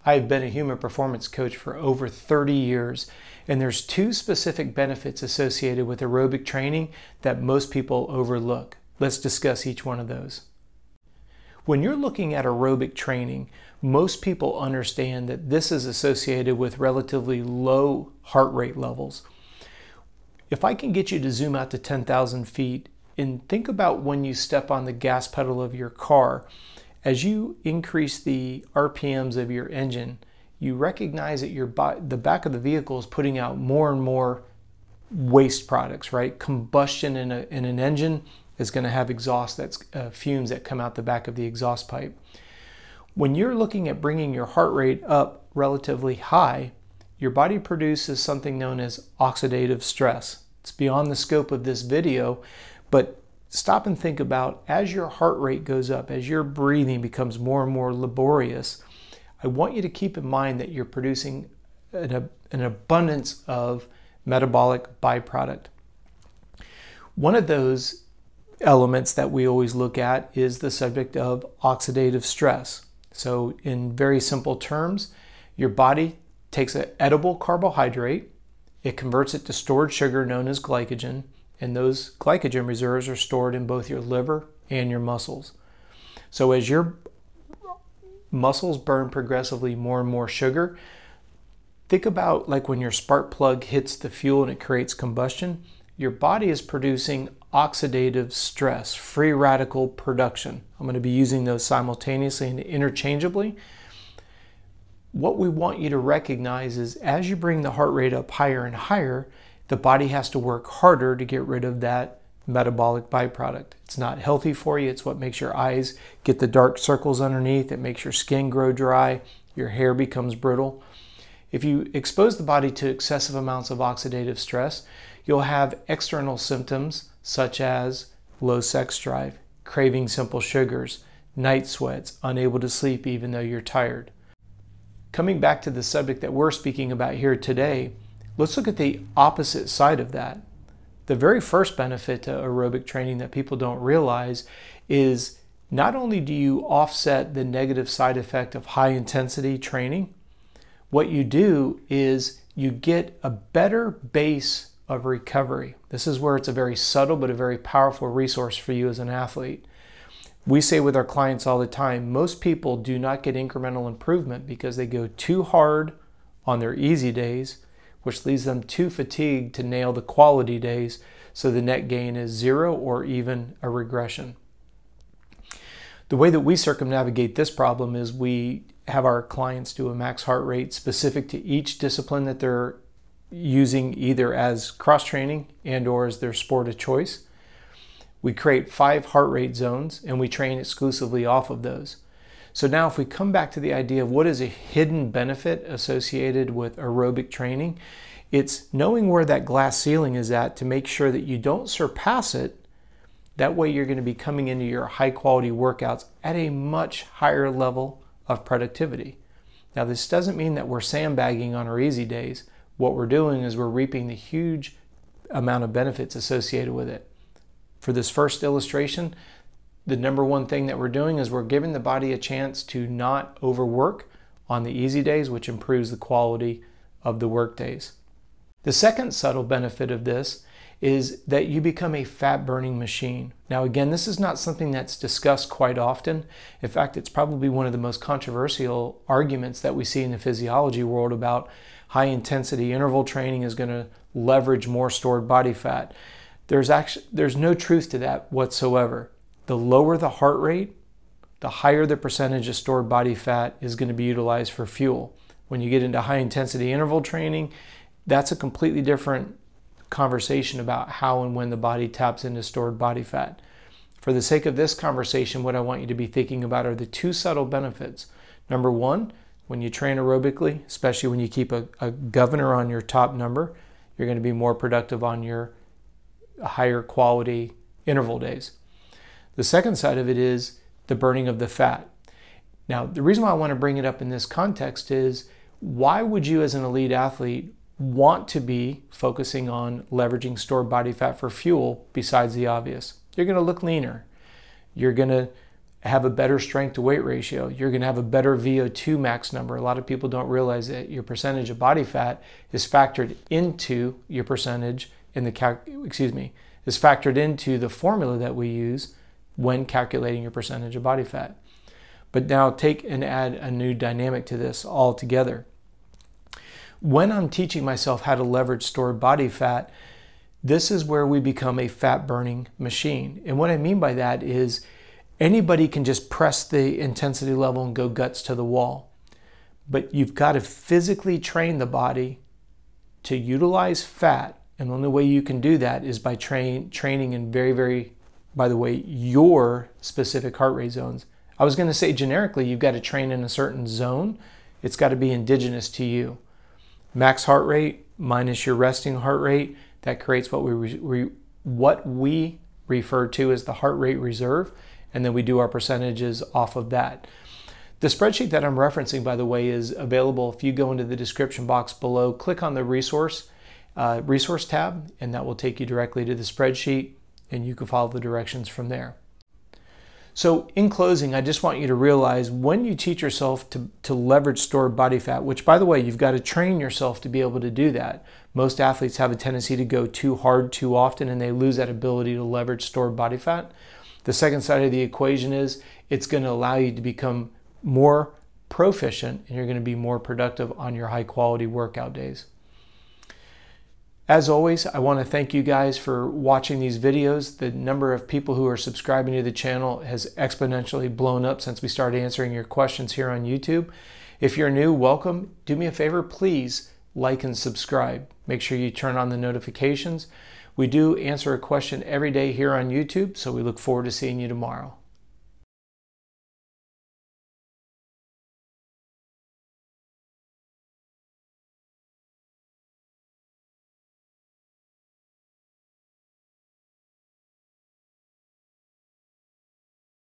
I've been a human performance coach for over 30 years, and there's two specific benefits associated with aerobic training that most people overlook. Let's discuss each one of those. When you're looking at aerobic training, most people understand that this is associated with relatively low heart rate levels. If I can get you to zoom out to 10,000 feet and think about when you step on the gas pedal of your car, as you increase the RPMs of your engine, you recognize that the back of the vehicle is putting out more and more waste products, right? Combustion in an engine is going to have exhaust, that's fumes that come out the back of the exhaust pipe. When you're looking at bringing your heart rate up relatively high, your body produces something known as oxidative stress. It's beyond the scope of this video, but stop and think about, as your heart rate goes up, as your breathing becomes more and more laborious, I want you to keep in mind that you're producing an abundance of metabolic byproduct. One of those elements that we always look at is the subject of oxidative stress. So in very simple terms, your body takes an edible carbohydrate, it converts it to stored sugar known as glycogen, and those glycogen reserves are stored in both your liver and your muscles. So as your muscles burn progressively more and more sugar, think about like when your spark plug hits the fuel and it creates combustion, your body is producing oxidative stress, free radical production. I'm going to be using those simultaneously and interchangeably. What we want you to recognize is as you bring the heart rate up higher and higher, the body has to work harder to get rid of that metabolic byproduct. It's not healthy for you. It's what makes your eyes get the dark circles underneath. It makes your skin grow dry. Your hair becomes brittle. If you expose the body to excessive amounts of oxidative stress, you'll have external symptoms such as low sex drive, craving simple sugars, night sweats, unable to sleep even though you're tired. Coming back to the subject that we're speaking about here today, let's look at the opposite side of that. The very first benefit to aerobic training that people don't realize is not only do you offset the negative side effect of high intensity training, what you do is you get a better base of recovery. This is where it's a very subtle but a very powerful resource for you as an athlete. We say with our clients all the time, most people do not get incremental improvement because they go too hard on their easy days, which leaves them too fatigued to nail the quality days, so the net gain is zero or even a regression. The way that we circumnavigate this problem is we have our clients do a max heart rate specific to each discipline that they're using either as cross-training and or as their sport of choice. We create 5 heart rate zones and we train exclusively off of those. So now if we come back to the idea of what is a hidden benefit associated with aerobic training, it's knowing where that glass ceiling is at to make sure that you don't surpass it. That way you're going to be coming into your high quality workouts at a much higher level of productivity. Now this doesn't mean that we're sandbagging on our easy days. What we're doing is we're reaping the huge amount of benefits associated with it. For this first illustration, the number one thing that we're doing is we're giving the body a chance to not overwork on the easy days, which improves the quality of the work days. The second subtle benefit of this is that you become a fat burning machine. Now again, this is not something that's discussed quite often. In fact, it's probably one of the most controversial arguments that we see in the physiology world about high intensity interval training is going to leverage more stored body fat. There's no truth to that whatsoever. The lower the heart rate, the higher the percentage of stored body fat is going to be utilized for fuel. When you get into high intensity interval training, that's a completely different conversation about how and when the body taps into stored body fat. For the sake of this conversation, what I want you to be thinking about are the 2 subtle benefits. Number 1, when you train aerobically, especially when you keep a governor on your top number, you're going to be more productive on your higher quality interval days. The second side of it is the burning of the fat. Now, the reason why I want to bring it up in this context is, why would you as an elite athlete want to be focusing on leveraging stored body fat for fuel besides the obvious? You're going to look leaner. You're going to have a better strength to weight ratio. You're going to have a better VO2 max number. A lot of people don't realize that your percentage of body fat is factored into your percentage in the is factored into the formula that we use when calculating your percentage of body fat. But now take and add a new dynamic to this altogether. When I'm teaching myself how to leverage stored body fat, this is where we become a fat burning machine. And what I mean by that is anybody can just press the intensity level and go guts to the wall. But you've got to physically train the body to utilize fat. And the only way you can do that is by training in by the way, your specific heart rate zones. I was going to say generically, you've got to train in a certain zone. It's got to be indigenous to you. Max heart rate minus your resting heart rate, that creates what we refer to as the heart rate reserve, and then we do our percentages off of that. The spreadsheet that I'm referencing, by the way, is available. If you go into the description box below, click on the resource tab, and that will take you directly to the spreadsheet, and you can follow the directions from there. So in closing, I just want you to realize when you teach yourself to leverage stored body fat, which by the way, you've got to train yourself to be able to do that. Most athletes have a tendency to go too hard too often, and they lose that ability to leverage stored body fat. The second side of the equation is it's going to allow you to become more proficient, and you're going to be more productive on your high quality workout days. As always, I want to thank you guys for watching these videos. The number of people who are subscribing to the channel has exponentially blown up since we started answering your questions here on YouTube. If you're new, welcome. Do me a favor, please like and subscribe. Make sure you turn on the notifications. We do answer a question every day here on YouTube, so we look forward to seeing you tomorrow.